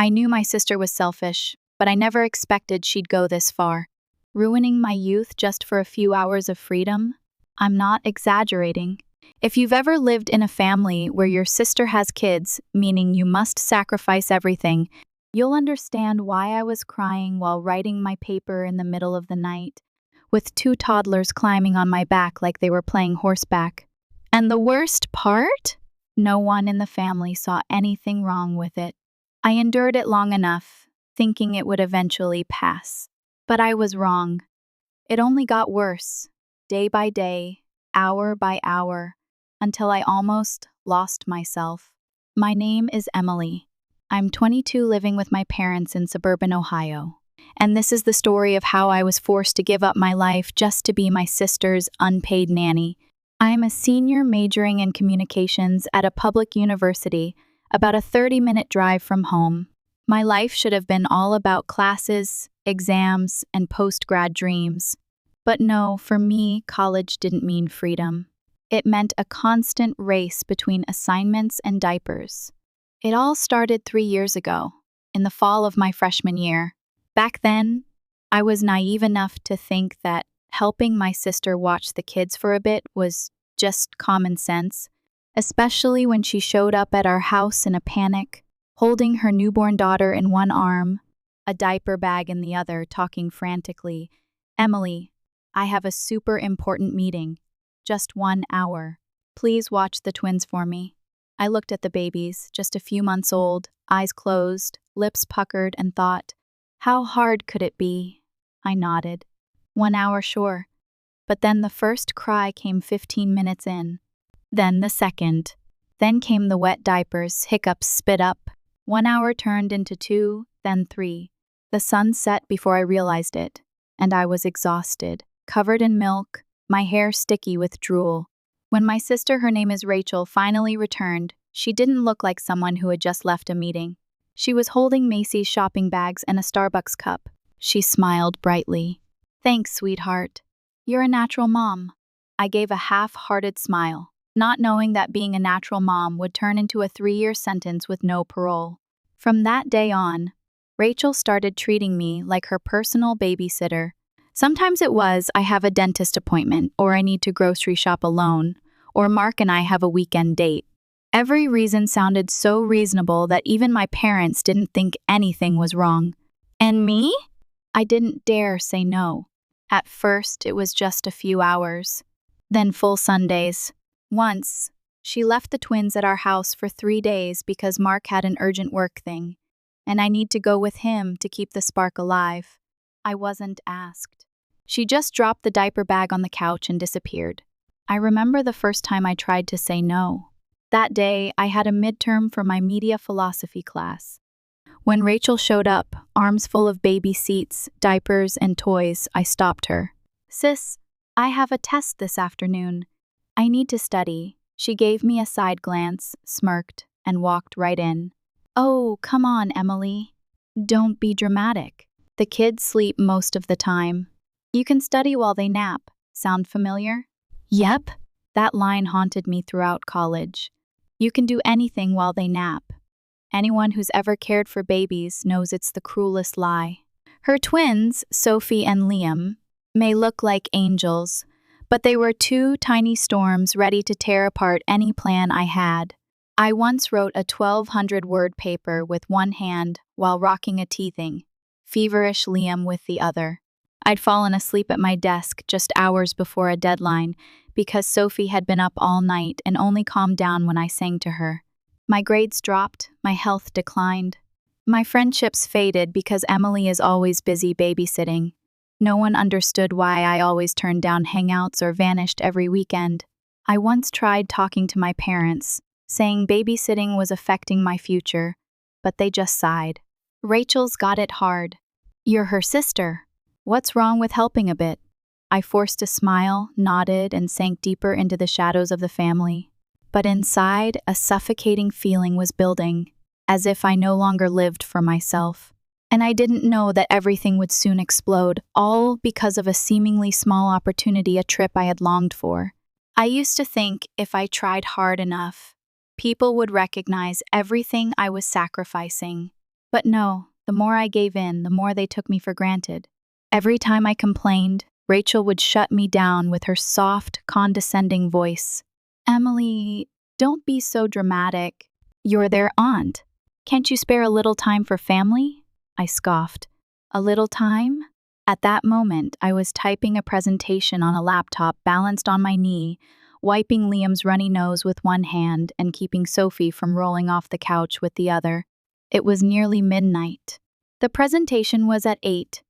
I knew my sister was selfish, but I never expected she'd go this far. Ruining my youth just for a few hours of freedom? I'm not exaggerating. If you've ever lived in a family where your sister has kids, meaning you must sacrifice everything, you'll understand why I was crying while writing my paper in the middle of the night, with 2 toddlers climbing on my back like they were playing horseback. And the worst part? No one in the family saw anything wrong with it. I endured it long enough, thinking it would eventually pass. But I was wrong. It only got worse, day by day, hour by hour, until I almost lost myself. My name is Emily. I'm 22, living with my parents in suburban Ohio. And this is the story of how I was forced to give up my life just to be my sister's unpaid nanny. I'm a senior majoring in communications at a public university, about a 30-minute drive from home. My life should have been all about classes, exams, and post-grad dreams. But no, for me, college didn't mean freedom. It meant a constant race between assignments and diapers. It all started 3 years ago, in the fall of my freshman year. Back then, I was naive enough to think that helping my sister watch the kids for a bit was just common sense, especially when she showed up at our house in a panic, holding her newborn daughter in one arm, a diaper bag in the other, talking frantically. "Emily, I have a super important meeting. Just 1 hour. Please watch the twins for me." I looked at the babies, just a few months old, eyes closed, lips puckered, and thought, how hard could it be? I nodded. 1 hour, sure. But then the first cry came 15 minutes in. Then the second. Then came the wet diapers, hiccups, spit up. 1 hour turned into 2, then 3. The sun set before I realized it, and I was exhausted, covered in milk, my hair sticky with drool. When my sister, her name is Rachel, finally returned, she didn't look like someone who had just left a meeting. She was holding Macy's shopping bags and a Starbucks cup. She smiled brightly. "Thanks, sweetheart. You're a natural mom." I gave a half-hearted smile, not knowing that being a natural mom would turn into a 3-year sentence with no parole. From that day on, Rachel started treating me like her personal babysitter. Sometimes it was, I have a dentist appointment, or I need to grocery shop alone, or Mark and I have a weekend date. Every reason sounded so reasonable that even my parents didn't think anything was wrong. And me? I didn't dare say no. At first, it was just a few hours, then full Sundays. Once, she left the twins at our house for 3 days because Mark had an urgent work thing, and I need to go with him to keep the spark alive. I wasn't asked. She just dropped the diaper bag on the couch and disappeared. I remember the first time I tried to say no. That day, I had a midterm for my media philosophy class. When Rachel showed up, arms full of baby seats, diapers, and toys, I stopped her. "Sis, I have a test this afternoon. I need to study." She gave me a side glance, smirked, and walked right in. "Oh, come on, Emily. Don't be dramatic. The kids sleep most of the time. You can study while they nap. Sound familiar?" Yep. That line haunted me throughout college. You can do anything while they nap. Anyone who's ever cared for babies knows it's the cruelest lie. Her twins, Sophie and Liam, may look like angels, but they were 2 tiny storms ready to tear apart any plan I had. I once wrote a 1,200-word paper with one hand while rocking a teething, feverish Liam with the other. I'd fallen asleep at my desk just hours before a deadline because Sophie had been up all night and only calmed down when I sang to her. My grades dropped, my health declined. My friendships faded because Emily is always busy babysitting. No one understood why I always turned down hangouts or vanished every weekend. I once tried talking to my parents, saying babysitting was affecting my future, but they just sighed. "Rachel's got it hard. You're her sister. What's wrong with helping a bit?" I forced a smile, nodded, and sank deeper into the shadows of the family. But inside, a suffocating feeling was building, as if I no longer lived for myself. And I didn't know that everything would soon explode, all because of a seemingly small opportunity, a trip I had longed for. I used to think if I tried hard enough, people would recognize everything I was sacrificing. But no, the more I gave in, the more they took me for granted. Every time I complained, Rachel would shut me down with her soft, condescending voice. Emily, don't be so dramatic. You're their aunt. Can't you spare a little time for family? I scoffed. A little time? At that moment, I was typing a presentation on a laptop balanced on my knee, wiping Liam's runny nose with one hand and keeping Sophie from rolling off the couch with the other. It was nearly midnight. The presentation was at 8:00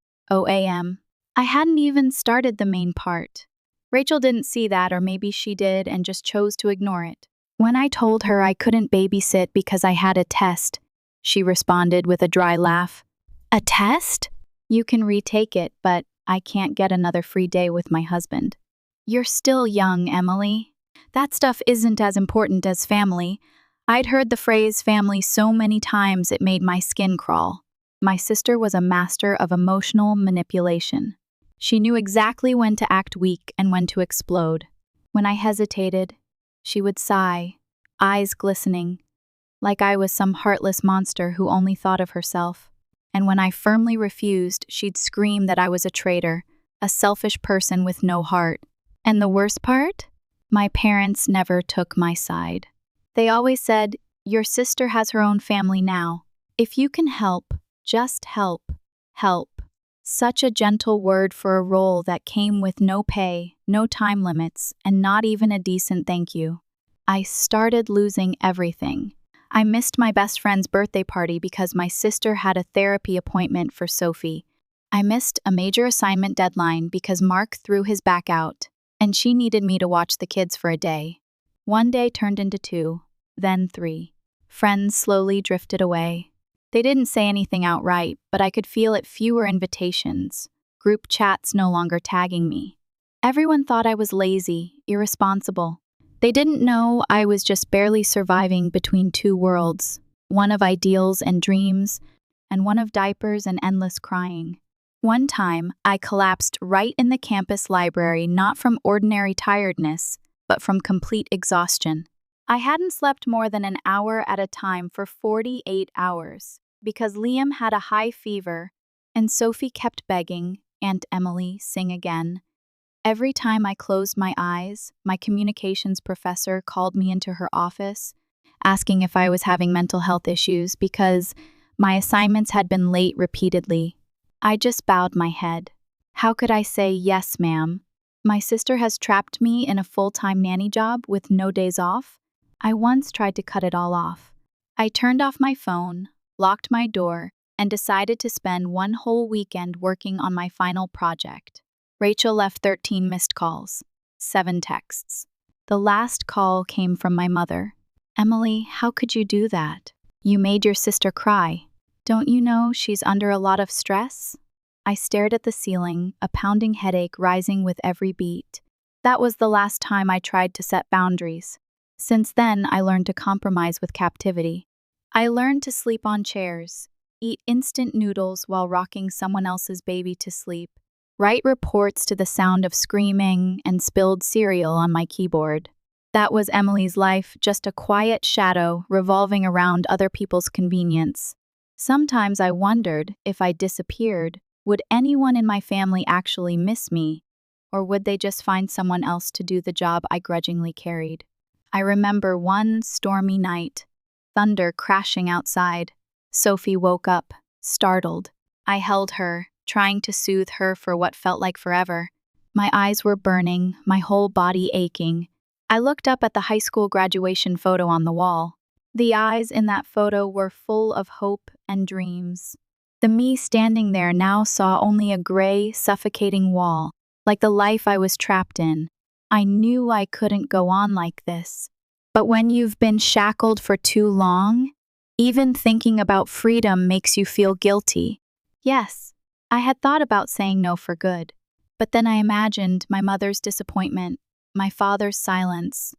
a.m. I hadn't even started the main part. Rachel didn't see that, or maybe she did and just chose to ignore it. When I told her I couldn't babysit because I had a test, she responded with a dry laugh. A test? You can retake it, but I can't get another free day with my husband. You're still young, Emily. That stuff isn't as important as family. I'd heard the phrase family so many times it made my skin crawl. My sister was a master of emotional manipulation. She knew exactly when to act weak and when to explode. When I hesitated, she would sigh, eyes glistening, like I was some heartless monster who only thought of herself. And when I firmly refused, she'd scream that I was a traitor, a selfish person with no heart. And the worst part? My parents never took my side. They always said, "Your sister has her own family now. If you can help, just help. Help." Such a gentle word for a role that came with no pay, no time limits, and not even a decent thank you. I started losing everything. I missed my best friend's birthday party because my sister had a therapy appointment for Sophie. I missed a major assignment deadline because Mark threw his back out, and she needed me to watch the kids for a day. One day turned into 2, then 3. Friends slowly drifted away. They didn't say anything outright, but I could feel it. Fewer invitations, group chats no longer tagging me. Everyone thought I was lazy, irresponsible. They didn't know I was just barely surviving between two worlds, one of ideals and dreams, and one of diapers and endless crying. One time, I collapsed right in the campus library, not from ordinary tiredness, but from complete exhaustion. I hadn't slept more than an hour at a time for 48 hours, because Liam had a high fever, and Sophie kept begging, "Aunt Emily, sing again." Every time I closed my eyes, my communications professor called me into her office, asking if I was having mental health issues because my assignments had been late repeatedly. I just bowed my head. How could I say, "Yes, ma'am"? My sister has trapped me in a full-time nanny job with no days off. I once tried to cut it all off. I turned off my phone, locked my door, and decided to spend one whole weekend working on my final project. Rachel left 13 missed calls, 7 texts. The last call came from my mother. "Emily, how could you do that? You made your sister cry. Don't you know she's under a lot of stress?" I stared at the ceiling, a pounding headache rising with every beat. That was the last time I tried to set boundaries. Since then, I learned to compromise with captivity. I learned to sleep on chairs, eat instant noodles while rocking someone else's baby to sleep, write reports to the sound of screaming and spilled cereal on my keyboard. That was Emily's life, just a quiet shadow revolving around other people's convenience. Sometimes I wondered, if I disappeared, would anyone in my family actually miss me, or would they just find someone else to do the job I grudgingly carried? I remember one stormy night, thunder crashing outside. Sophie woke up, startled. I held her, trying to soothe her for what felt like forever. My eyes were burning, my whole body aching. I looked up at the high school graduation photo on the wall. The eyes in that photo were full of hope and dreams. The me standing there now saw only a gray, suffocating wall, like the life I was trapped in. I knew I couldn't go on like this. But when you've been shackled for too long, even thinking about freedom makes you feel guilty. Yes, I had thought about saying no for good. But then I imagined my mother's disappointment, my father's silence,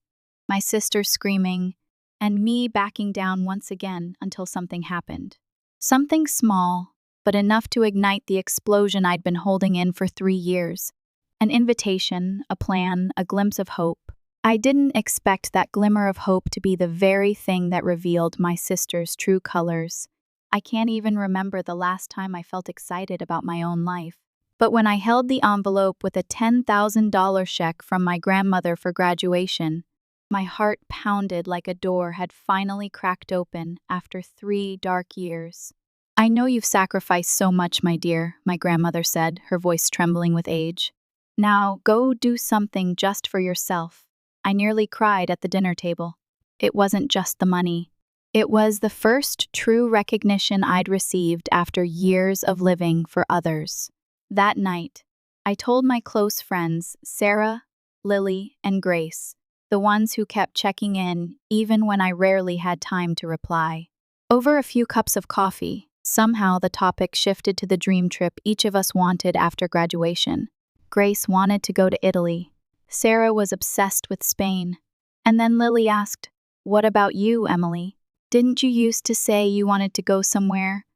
my sister screaming, and me backing down once again until something happened. Something small, but enough to ignite the explosion I'd been holding in for 3 years. An invitation, a plan, a glimpse of hope. I didn't expect that glimmer of hope to be the very thing that revealed my sister's true colors. I can't even remember the last time I felt excited about my own life. But when I held the envelope with a $10,000 check from my grandmother for graduation, my heart pounded like a door had finally cracked open after 3 dark years. "I know you've sacrificed so much, my dear," my grandmother said, her voice trembling with age. "Now go do something just for yourself." I nearly cried at the dinner table. It wasn't just the money. It was the first true recognition I'd received after years of living for others. That night, I told my close friends, Sarah, Lily, and Grace, the ones who kept checking in even when I rarely had time to reply. Over a few cups of coffee, somehow the topic shifted to the dream trip each of us wanted after graduation. Grace wanted to go to Italy. Sarah was obsessed with Spain. And then Lily asked, "What about you, Emily? Didn't you used to say you wanted to go somewhere?"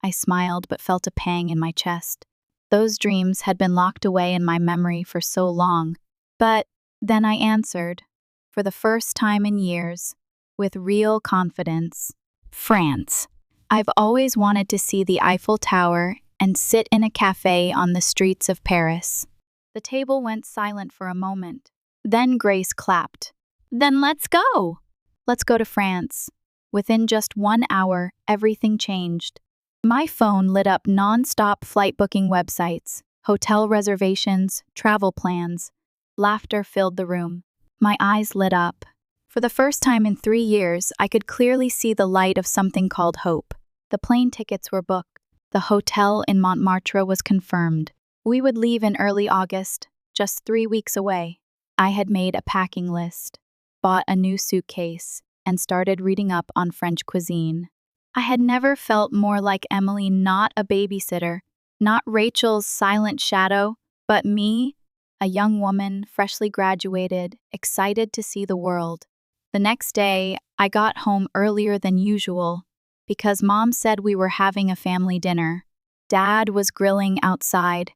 I smiled but felt a pang in my chest. Those dreams had been locked away in my memory for so long. But then I answered, for the first time in years, with real confidence, France. I've always wanted to see the Eiffel Tower and sit in a cafe on the streets of Paris. The table went silent for a moment. Then Grace clapped. "Then let's go! Let's go to France." Within just 1 hour, everything changed. My phone lit up non-stop flight booking websites, hotel reservations, travel plans. Laughter filled the room. My eyes lit up. For the first time in 3 years, I could clearly see the light of something called hope. The plane tickets were booked. The hotel in Montmartre was confirmed. We would leave in early August, just 3 weeks away. I had made a packing list, bought a new suitcase, and started reading up on French cuisine. I had never felt more like Emily, not a babysitter, not Rachel's silent shadow, but me, a young woman, freshly graduated, excited to see the world. The next day, I got home earlier than usual because Mom said we were having a family dinner. Dad was grilling outside,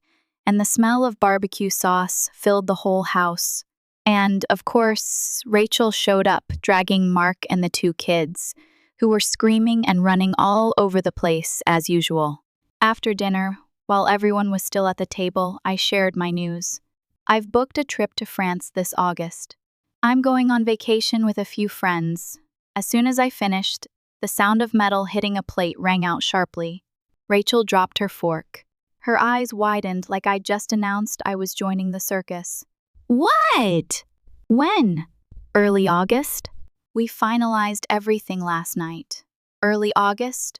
and the smell of barbecue sauce filled the whole house. And, of course, Rachel showed up, dragging Mark and the 2 kids, who were screaming and running all over the place as usual. After dinner, while everyone was still at the table, I shared my news. "I've booked a trip to France this August. I'm going on vacation with a few friends." As soon as I finished, the sound of metal hitting a plate rang out sharply. Rachel dropped her fork. Her eyes widened like I'd just announced I was joining the circus. "What? When? Early August?" "We finalized everything last night." "Early August?"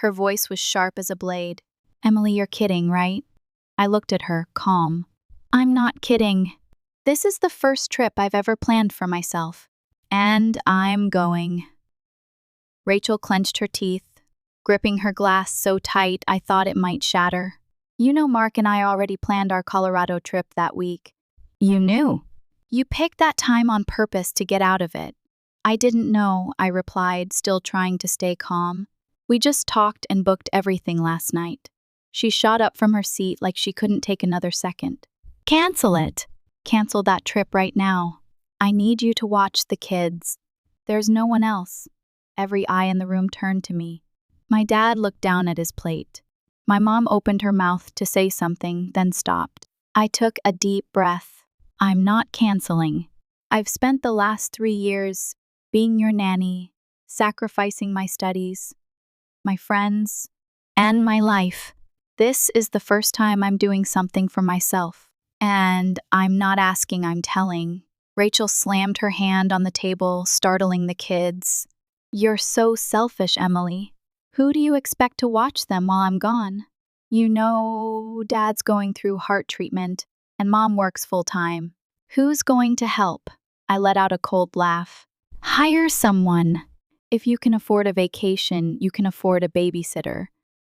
Her voice was sharp as a blade. "Emily, you're kidding, right?" I looked at her, calm. "I'm not kidding. This is the first trip I've ever planned for myself. And I'm going." Rachel clenched her teeth, gripping her glass so tight I thought it might shatter. "You know Mark and I already planned our Colorado trip that week." "You knew?" "You picked that time on purpose to get out of it." "I didn't know," I replied, still trying to stay calm. "We just talked and booked everything last night." She shot up from her seat like she couldn't take another second. "Cancel it." "Cancel that trip right now. I need you to watch the kids. There's no one else." Every eye in the room turned to me. My dad looked down at his plate. My mom opened her mouth to say something, then stopped. I took a deep breath. "I'm not canceling. I've spent the last 3 years being your nanny, sacrificing my studies, my friends, and my life. This is the first time I'm doing something for myself. And I'm not asking, I'm telling." Rachel slammed her hand on the table, startling the kids. "You're so selfish, Emily. Who do you expect to watch them while I'm gone? You know, Dad's going through heart treatment, and Mom works full-time. Who's going to help?" I let out a cold laugh. "Hire someone. If you can afford a vacation, you can afford a babysitter."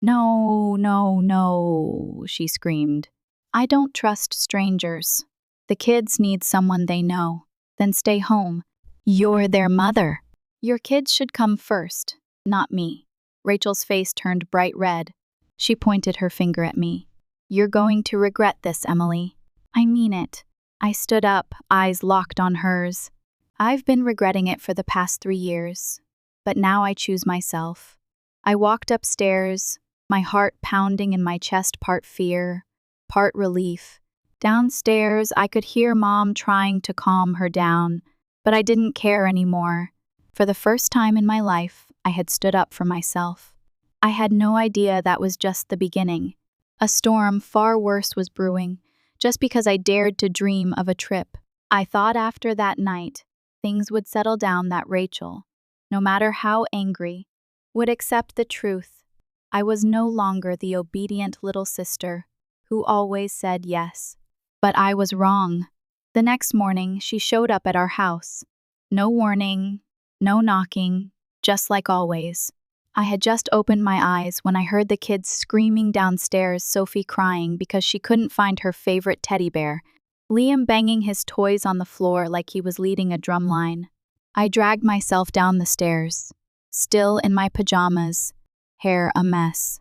"No, no, no," she screamed. "I don't trust strangers. The kids need someone they know. Then stay home. You're their mother. Your kids should come first, not me." Rachel's face turned bright red. She pointed her finger at me. "You're going to regret this, Emily." "I mean it." I stood up, eyes locked on hers. "I've been regretting it for the past 3 years. But now I choose myself. I walked upstairs, my heart pounding in my chest, part fear, part relief. Downstairs, I could hear Mom trying to calm her down, but I didn't care anymore. For the first time in my life, I had stood up for myself. I had no idea that was just the beginning. A storm far worse was brewing, just because I dared to dream of a trip. I thought after that night, things would settle down, that Rachel, no matter how angry, would accept the truth. I was no longer the obedient little sister who always said yes. But I was wrong. The next morning, she showed up at our house. No warning, no knocking, just like always. I had just opened my eyes when I heard the kids screaming downstairs, Sophie crying because she couldn't find her favorite teddy bear, Liam banging his toys on the floor like he was leading a drum line. I dragged myself down the stairs, still in my pajamas, hair a mess.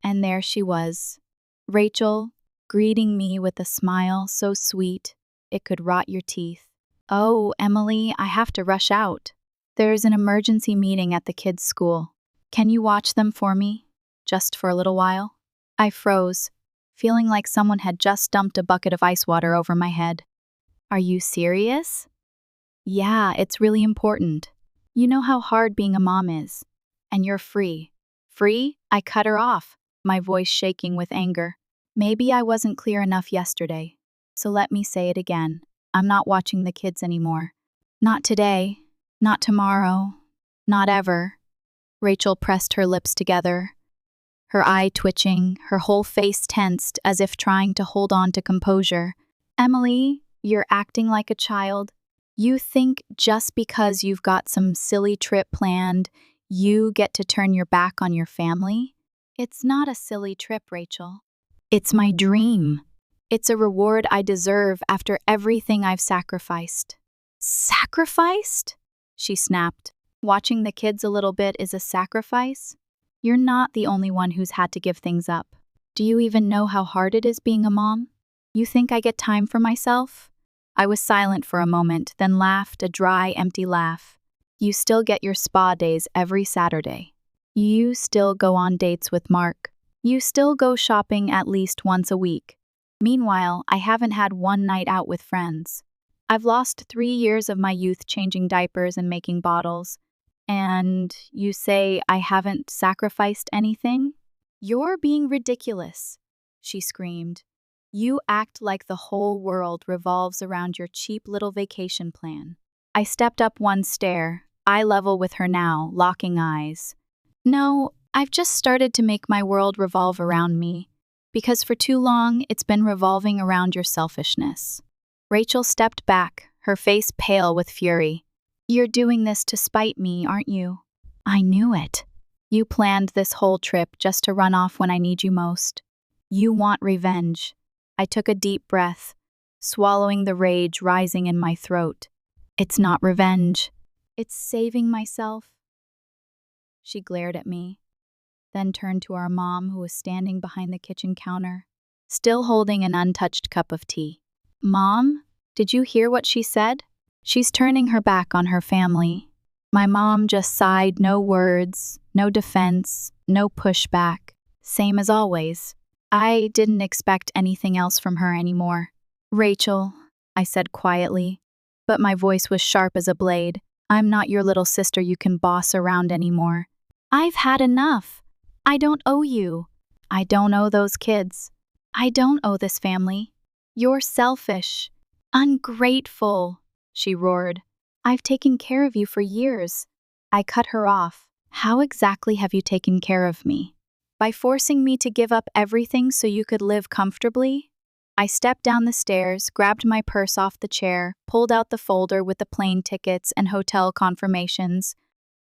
And there she was, Rachel, greeting me with a smile so sweet it could rot your teeth. "Oh, Emily, I have to rush out. There's an emergency meeting at the kids' school. Can you watch them for me? Just for a little while?" I froze, feeling like someone had just dumped a bucket of ice water over my head. "Are you serious?" "Yeah, it's really important. You know how hard being a mom is. And you're free." "Free?" I cut her off, my voice shaking with anger. "Maybe I wasn't clear enough yesterday. So let me say it again. I'm not watching the kids anymore. Not today. Not tomorrow. Not ever." Rachel pressed her lips together, her eye twitching, her whole face tensed as if trying to hold on to composure. "Emily, you're acting like a child. You think just because you've got some silly trip planned, you get to turn your back on your family? It's not a silly trip, Rachel. It's my dream. It's a reward I deserve after everything I've sacrificed." "Sacrificed?" she snapped. "Watching the kids a little bit is a sacrifice? You're not the only one who's had to give things up. Do you even know how hard it is being a mom? You think I get time for myself?" I was silent for a moment, then laughed, a dry, empty laugh. "You still get your spa days every Saturday. You still go on dates with Mark. You still go shopping at least once a week. Meanwhile, I haven't had one night out with friends. I've lost 3 years of my youth changing diapers and making bottles. And you say I haven't sacrificed anything? You're being ridiculous," she screamed. "You act like the whole world revolves around your cheap little vacation plan." I stepped up one stair, eye level with her now, locking eyes. "No, I've just started to make my world revolve around me, because for too long it's been revolving around your selfishness." Rachel stepped back, her face pale with fury. "You're doing this to spite me, aren't you? I knew it. You planned this whole trip just to run off when I need you most. You want revenge." I took a deep breath, swallowing the rage rising in my throat. "It's not revenge. It's saving myself." She glared at me, then turned to our mom, who was standing behind the kitchen counter, still holding an untouched cup of tea. "Mom, did you hear what she said? She's turning her back on her family." My mom just sighed, no words, no defense, no pushback. Same as always. I didn't expect anything else from her anymore. "Rachel," I said quietly, but my voice was sharp as a blade, "I'm not your little sister you can boss around anymore. I've had enough. I don't owe you. I don't owe those kids. I don't owe this family. You're selfish. Ungrateful," she roared. "I've taken care of you for years." I cut her off. "How exactly have you taken care of me? By forcing me to give up everything so you could live comfortably?" I stepped down the stairs, grabbed my purse off the chair, pulled out the folder with the plane tickets and hotel confirmations,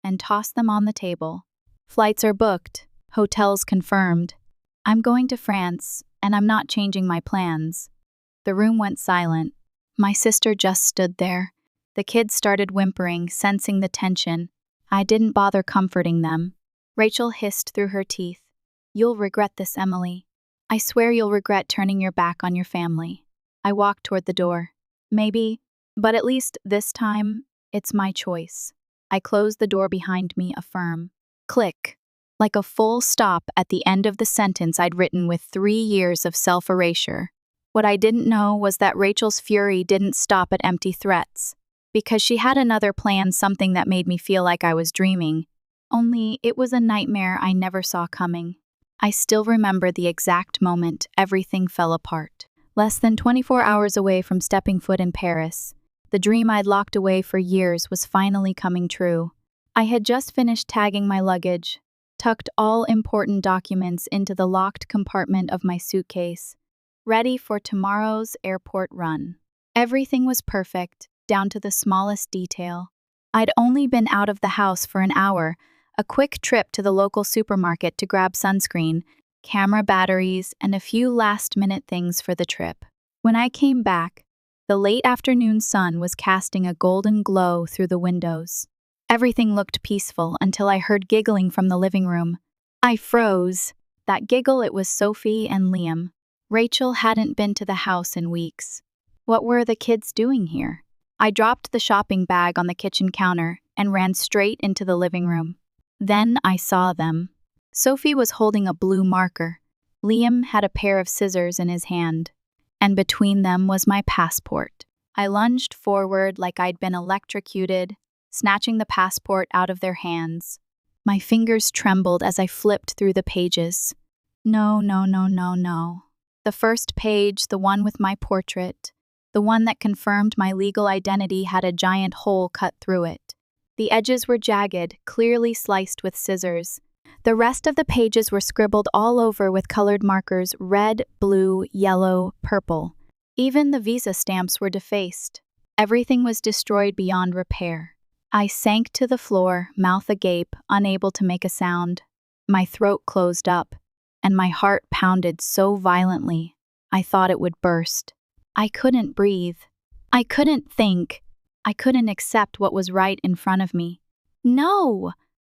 and tossed them on the table. "Flights are booked. Hotels confirmed. I'm going to France, and I'm not changing my plans." The room went silent. My sister just stood there. The kids started whimpering, sensing the tension. I didn't bother comforting them. Rachel hissed through her teeth. "You'll regret this, Emily. I swear you'll regret turning your back on your family." I walked toward the door. "Maybe, but at least this time, it's my choice." I closed the door behind me, a firm click. like a full stop at the end of the sentence I'd written with 3 years of self-erasure. What I didn't know was that Rachel's fury didn't stop at empty threats, because she had another plan, something that made me feel like I was dreaming. Only it was a nightmare I never saw coming. I still remember the exact moment everything fell apart. Less than 24 hours away from stepping foot in Paris, the dream I'd locked away for years was finally coming true. I had just finished tagging my luggage, tucked all important documents into the locked compartment of my suitcase, ready for tomorrow's airport run. Everything was perfect, down to the smallest detail. I'd only been out of the house for an hour, a quick trip to the local supermarket to grab sunscreen, camera batteries, and a few last-minute things for the trip. When I came back, the late afternoon sun was casting a golden glow through the windows. Everything looked peaceful until I heard giggling from the living room. I froze. That giggle, it was Sophie and Liam. Rachel hadn't been to the house in weeks. What were the kids doing here? I dropped the shopping bag on the kitchen counter and ran straight into the living room. Then I saw them. Sophie was holding a blue marker. Liam had a pair of scissors in his hand, and between them was my passport. I lunged forward like I'd been electrocuted, snatching the passport out of their hands. My fingers trembled as I flipped through the pages. No. The first page, the one with my portrait, the one that confirmed my legal identity, had a giant hole cut through it. The edges were jagged, clearly sliced with scissors. The rest of the pages were scribbled all over with colored markers: red, blue, yellow, purple. Even the visa stamps were defaced. Everything was destroyed beyond repair. I sank to the floor, mouth agape, unable to make a sound. My throat closed up, and my heart pounded so violently I thought it would burst. I couldn't breathe. I couldn't think. I couldn't accept what was right in front of me. No!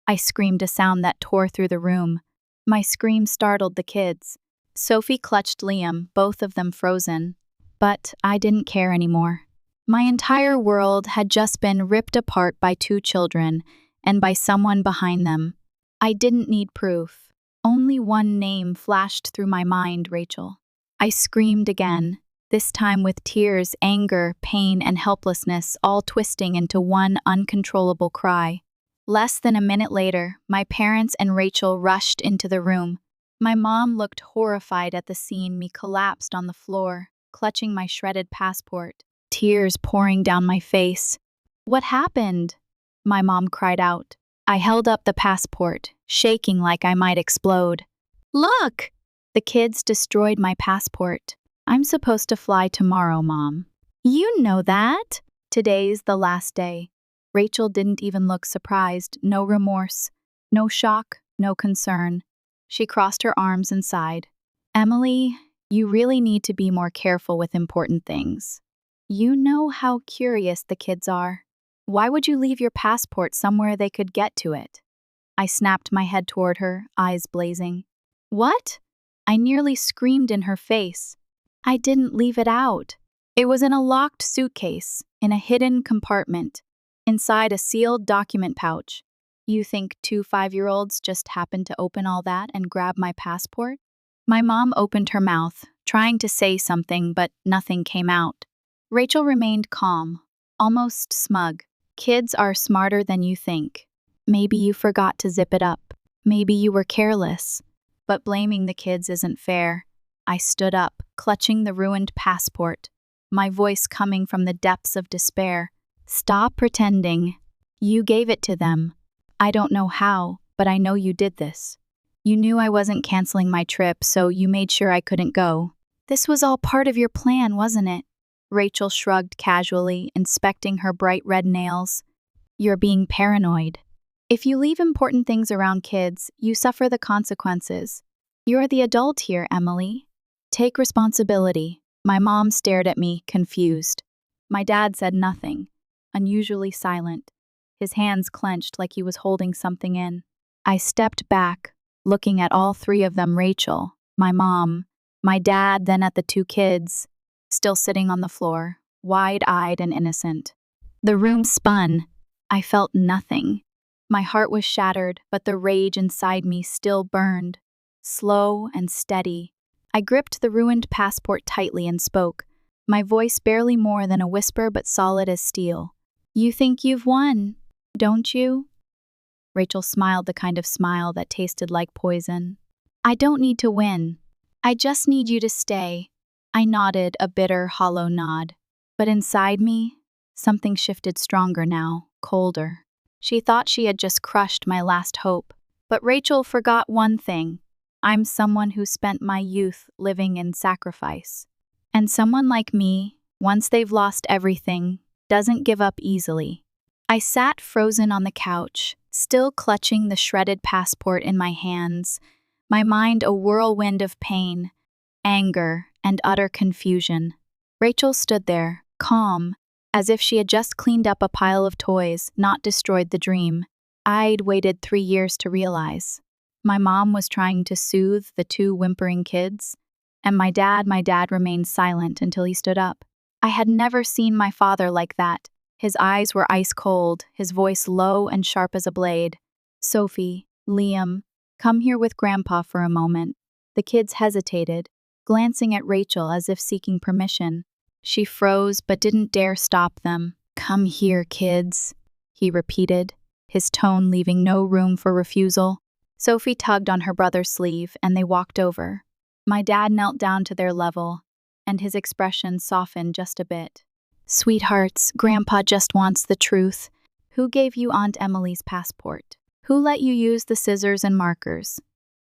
I screamed, a sound that tore through the room. My scream startled the kids. Sophie clutched Liam, both of them frozen. But I didn't care anymore. My entire world had just been ripped apart by 2 children, and by someone behind them. I didn't need proof. Only one name flashed through my mind: Rachel. I screamed again, this time with tears, anger, pain, and helplessness all twisting into one uncontrollable cry. Less than a minute later, my parents and Rachel rushed into the room. My mom looked horrified at the scene. Me collapsed on the floor, clutching my shredded passport, tears pouring down my face. "What happened?" my mom cried out. I held up the passport, shaking like I might explode. "Look! The kids destroyed my passport. I'm supposed to fly tomorrow, Mom." "You know that. Today's the last day." Rachel didn't even look surprised, no remorse, no shock, no concern. She crossed her arms and sighed. "Emily, you really need to be more careful with important things. You know how curious the kids are. Why would you leave your passport somewhere they could get to it?" I snapped my head toward her, eyes blazing. "What?" I nearly screamed in her face. "I didn't leave it out. It was in a locked suitcase, in a hidden compartment, inside a sealed document pouch. You think 2 5-year-olds just happened to open all that and grab my passport?" My mom opened her mouth, trying to say something, but nothing came out. Rachel remained calm, almost smug. "Kids are smarter than you think. Maybe you forgot to zip it up. Maybe you were careless. But blaming the kids isn't fair." I stood up, clutching the ruined passport, my voice coming from the depths of despair. "Stop pretending. You gave it to them. I don't know how, but I know you did this. You knew I wasn't canceling my trip, so you made sure I couldn't go. This was all part of your plan, wasn't it?" Rachel shrugged casually, inspecting her bright red nails. "You're being paranoid. If you leave important things around kids, you suffer the consequences. You're the adult here, Emily. Take responsibility." My mom stared at me, confused. My dad said nothing, unusually silent, his hands clenched like he was holding something in. I stepped back, looking at all 3 of them: Rachel, my mom, my dad, then at the 2 kids, still sitting on the floor, wide-eyed and innocent. The room spun. I felt nothing. My heart was shattered, but the rage inside me still burned. Slow and steady, I gripped the ruined passport tightly and spoke, my voice barely more than a whisper but solid as steel. "You think you've won, don't you?" Rachel smiled the kind of smile that tasted like poison. "I don't need to win. I just need you to stay." I nodded, a bitter, hollow nod. But inside me, something shifted stronger now, colder. She thought she had just crushed my last hope. But Rachel forgot one thing. I'm someone who spent my youth living in sacrifice. And someone like me, once they've lost everything, doesn't give up easily. I sat frozen on the couch, still clutching the shredded passport in my hands, my mind a whirlwind of pain, anger, and utter confusion. Rachel stood there, calm, as if she had just cleaned up a pile of toys, not destroyed the dream. I'd waited 3 years to realize. My mom was trying to soothe the 2 whimpering kids, and my dad remained silent until he stood up. I had never seen my father like that. His eyes were ice cold, his voice low and sharp as a blade. "Sophie, Liam, come here with Grandpa for a moment." The kids hesitated, glancing at Rachel as if seeking permission. She froze but didn't dare stop them. "Come here, kids," he repeated, his tone leaving no room for refusal. Sophie tugged on her brother's sleeve, and they walked over. My dad knelt down to their level, and his expression softened just a bit. "Sweethearts, Grandpa just wants the truth. Who gave you Aunt Emily's passport? Who let you use the scissors and markers?"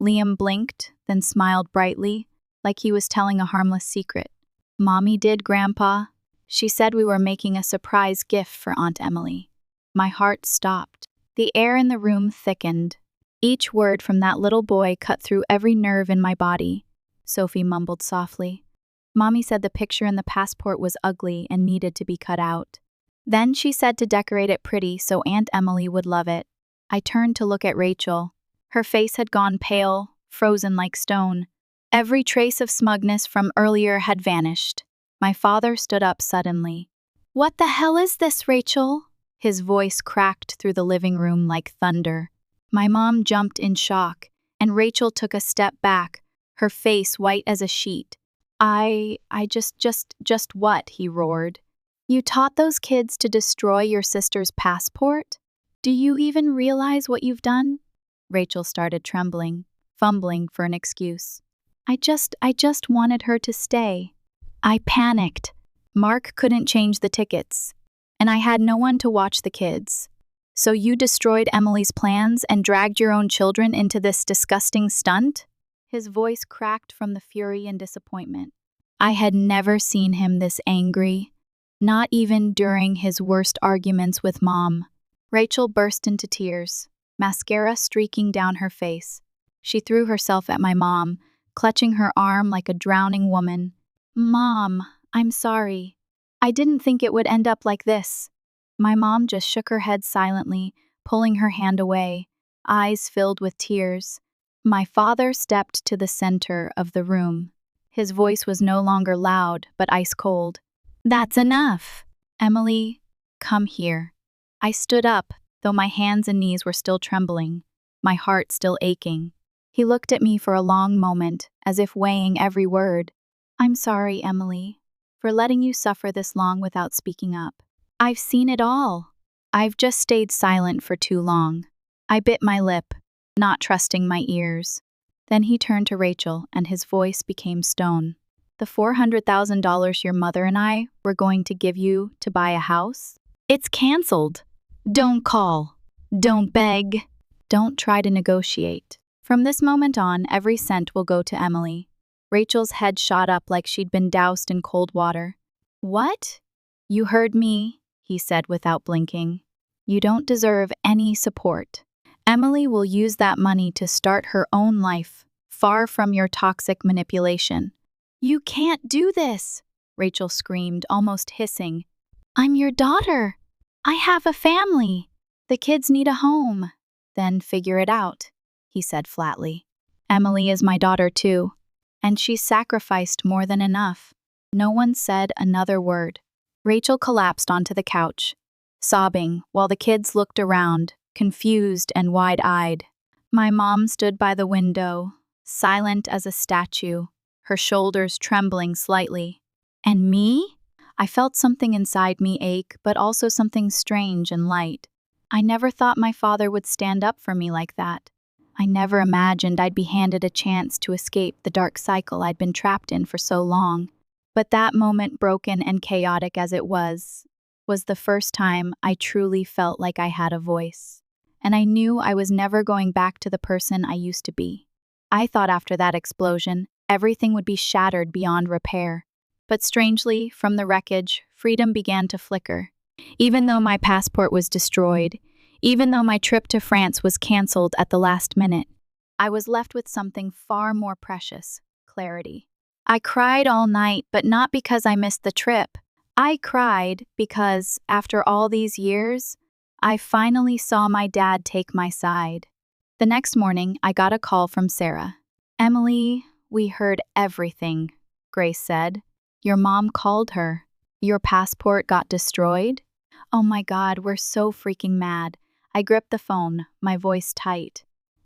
Liam blinked, then smiled brightly, like he was telling a harmless secret. "Mommy did, Grandpa. She said we were making a surprise gift for Aunt Emily." My heart stopped. The air in the room thickened. Each word from that little boy cut through every nerve in my body. Sophie mumbled softly. "Mommy said the picture in the passport was ugly and needed to be cut out. Then she said to decorate it pretty so Aunt Emily would love it." I turned to look at Rachel. Her face had gone pale, frozen like stone. Every trace of smugness from earlier had vanished. My father stood up suddenly. "What the hell is this, Rachel?" His voice cracked through the living room like thunder. My mom jumped in shock, and Rachel took a step back, her face white as a sheet. I just what?" he roared. "You taught those kids to destroy your sister's passport? Do you even realize what you've done?" Rachel started trembling, fumbling for an excuse. I just wanted her to stay. I panicked. Mark couldn't change the tickets, and I had no one to watch the kids. So you destroyed Emily's plans and dragged your own children into this disgusting stunt?" His voice cracked from the fury and disappointment. I had never seen him this angry, not even during his worst arguments with Mom. Rachel burst into tears, mascara streaking down her face. She threw herself at my mom, clutching her arm like a drowning woman. "Mom, I'm sorry. I didn't think it would end up like this." My mom just shook her head silently, pulling her hand away, eyes filled with tears. My father stepped to the center of the room. His voice was no longer loud, but ice cold. "That's enough. Emily, come here." I stood up, though my hands and knees were still trembling, my heart still aching. He looked at me for a long moment, as if weighing every word. "I'm sorry, Emily, for letting you suffer this long without speaking up. I've seen it all. I've just stayed silent for too long." I bit my lip, not trusting my ears. Then he turned to Rachel, and his voice became stone. "The $400,000 your mother and I were going to give you to buy a house? It's canceled. Don't call. Don't beg. Don't try to negotiate. From this moment on, every cent will go to Emily." Rachel's head shot up like she'd been doused in cold water. "What?" "You heard me," he said without blinking. "You don't deserve any support. Emily will use that money to start her own life, far from your toxic manipulation." "You can't do this," Rachel screamed, almost hissing. "I'm your daughter. I have a family. The kids need a home." "Then figure it out," he said flatly. "Emily is my daughter too, and she's sacrificed more than enough." No one said another word. Rachel collapsed onto the couch, sobbing while the kids looked around, confused and wide-eyed. My mom stood by the window, silent as a statue, her shoulders trembling slightly. And me? I felt something inside me ache, but also something strange and light. I never thought my father would stand up for me like that. I never imagined I'd be handed a chance to escape the dark cycle I'd been trapped in for so long. But that moment, broken and chaotic as it was the first time I truly felt like I had a voice. And I knew I was never going back to the person I used to be. I thought after that explosion, everything would be shattered beyond repair. But strangely, from the wreckage, freedom began to flicker. Even though my passport was destroyed, even though my trip to France was canceled at the last minute, I was left with something far more precious: clarity. I cried all night, but not because I missed the trip. I cried because, after all these years, I finally saw my dad take my side. The next morning, I got a call from Sarah. "Emily, we heard everything," Grace said. "Your mom called her. Your passport got destroyed?" Oh my God, we're so freaking mad. I gripped the phone, my voice tight.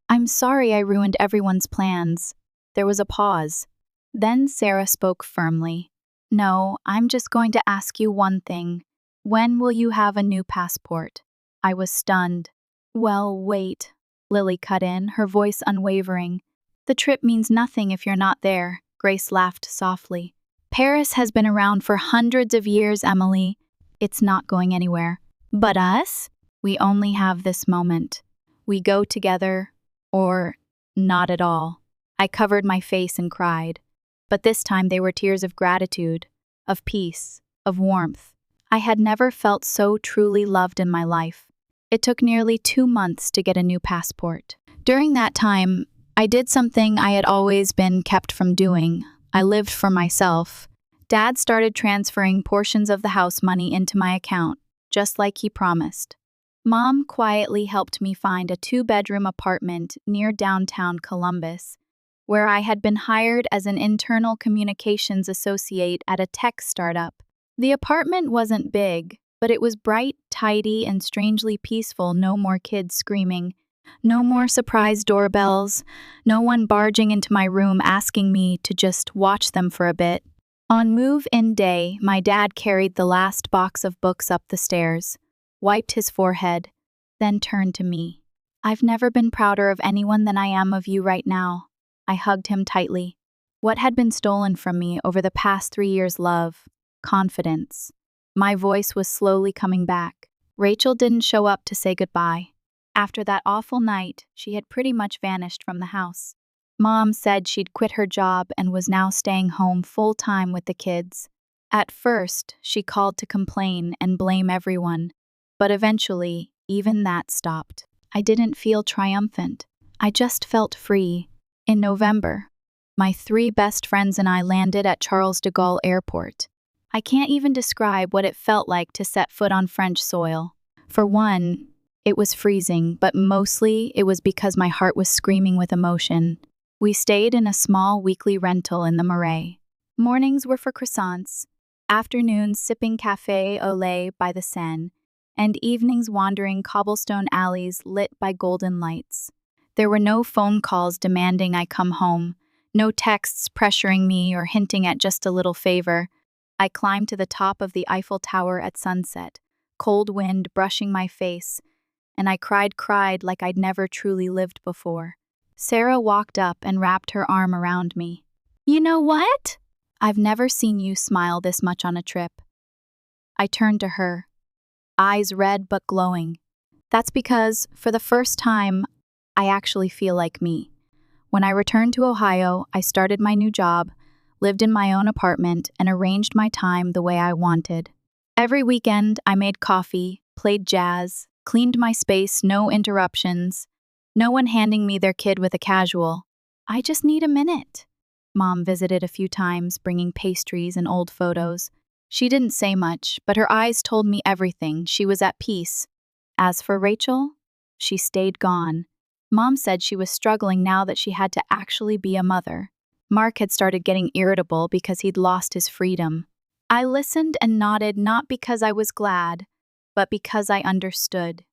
"I'm sorry I ruined everyone's plans." There was a pause. Then Sarah spoke firmly. "No, I'm just going to ask you one thing. When will you have a new passport?" I was stunned. "Well, wait," Lily cut in, her voice unwavering. "The trip means nothing if you're not there." Grace laughed softly. "Paris has been around for hundreds of years, Emily. It's not going anywhere. But us? We only have this moment. We go together, or not at all." I covered my face and cried. But this time they were tears of gratitude, of peace, of warmth. I had never felt so truly loved in my life. It took nearly 2 months to get a new passport. During that time, I did something I had always been kept from doing. I lived for myself. Dad started transferring portions of the house money into my account, just like he promised. Mom quietly helped me find a 2-bedroom apartment near downtown Columbus, where I had been hired as an internal communications associate at a tech startup. The apartment wasn't big, but it was bright, tidy, and strangely peaceful. No more kids screaming. No more surprise doorbells. No one barging into my room asking me to just watch them for a bit. On move-in day, my dad carried the last box of books up the stairs, wiped his forehead, then turned to me. "I've never been prouder of anyone than I am of you right now." I hugged him tightly. What had been stolen from me over the past 3 years? Love, confidence. My voice was slowly coming back. Rachel didn't show up to say goodbye. After that awful night, she had pretty much vanished from the house. Mom said she'd quit her job and was now staying home full-time with the kids. At first, she called to complain and blame everyone, but eventually, even that stopped. I didn't feel triumphant. I just felt free. In November, my 3 best friends and I landed at Charles de Gaulle Airport. I can't even describe what it felt like to set foot on French soil. For one, it was freezing, but mostly it was because my heart was screaming with emotion. We stayed in a small weekly rental in the Marais. Mornings were for croissants, afternoons sipping café au lait by the Seine, and evenings wandering cobblestone alleys lit by golden lights. There were no phone calls demanding I come home, no texts pressuring me or hinting at just a little favor. I climbed to the top of the Eiffel Tower at sunset, cold wind brushing my face, and I cried like I'd never truly lived before. Sarah walked up and wrapped her arm around me. "You know what? I've never seen you smile this much on a trip." I turned to her, eyes red but glowing. That's because, for the first time, I actually feel like me. When I returned to Ohio, I started my new job, lived in my own apartment, and arranged my time the way I wanted. Every weekend, I made coffee, played jazz, cleaned my space, no interruptions, no one handing me their kid with a casual, "I just need a minute." Mom visited a few times, bringing pastries and old photos. She didn't say much, but her eyes told me everything. She was at peace. As for Rachel, she stayed gone. Mom said she was struggling now that she had to actually be a mother. Mark had started getting irritable because he'd lost his freedom. I listened and nodded, not because I was glad, but because I understood.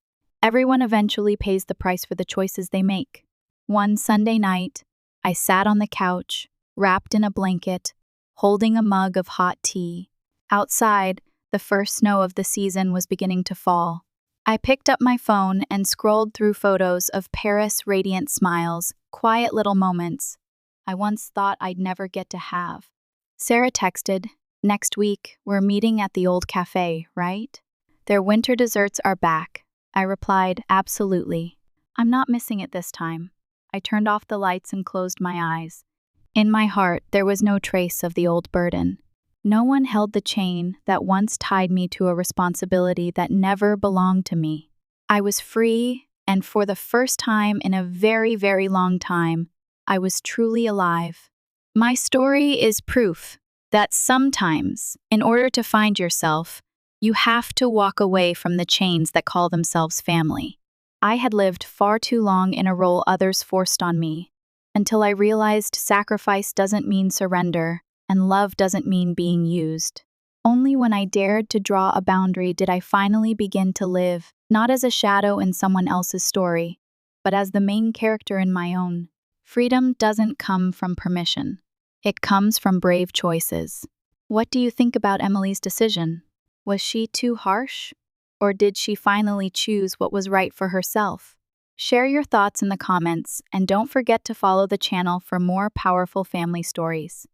Everyone eventually pays the price for the choices they make. One Sunday night, I sat on the couch, wrapped in a blanket, holding a mug of hot tea. Outside, the first snow of the season was beginning to fall. I picked up my phone and scrolled through photos of Paris' radiant smiles, quiet little moments I once thought I'd never get to have. Sarah texted, "Next week, we're meeting at the old cafe, right? Their winter desserts are back." I replied, "Absolutely. I'm not missing it this time." I turned off the lights and closed my eyes. In my heart, there was no trace of the old burden. No one held the chain that once tied me to a responsibility that never belonged to me. I was free, and for the first time in a very, very long time, I was truly alive. My story is proof that sometimes, in order to find yourself, you have to walk away from the chains that call themselves family. I had lived far too long in a role others forced on me, until I realized sacrifice doesn't mean surrender, and love doesn't mean being used. Only when I dared to draw a boundary did I finally begin to live, not as a shadow in someone else's story, but as the main character in my own. Freedom doesn't come from permission. It comes from brave choices. What do you think about Emily's decision? Was she too harsh? Or did she finally choose what was right for herself? Share your thoughts in the comments, and don't forget to follow the channel for more powerful family stories.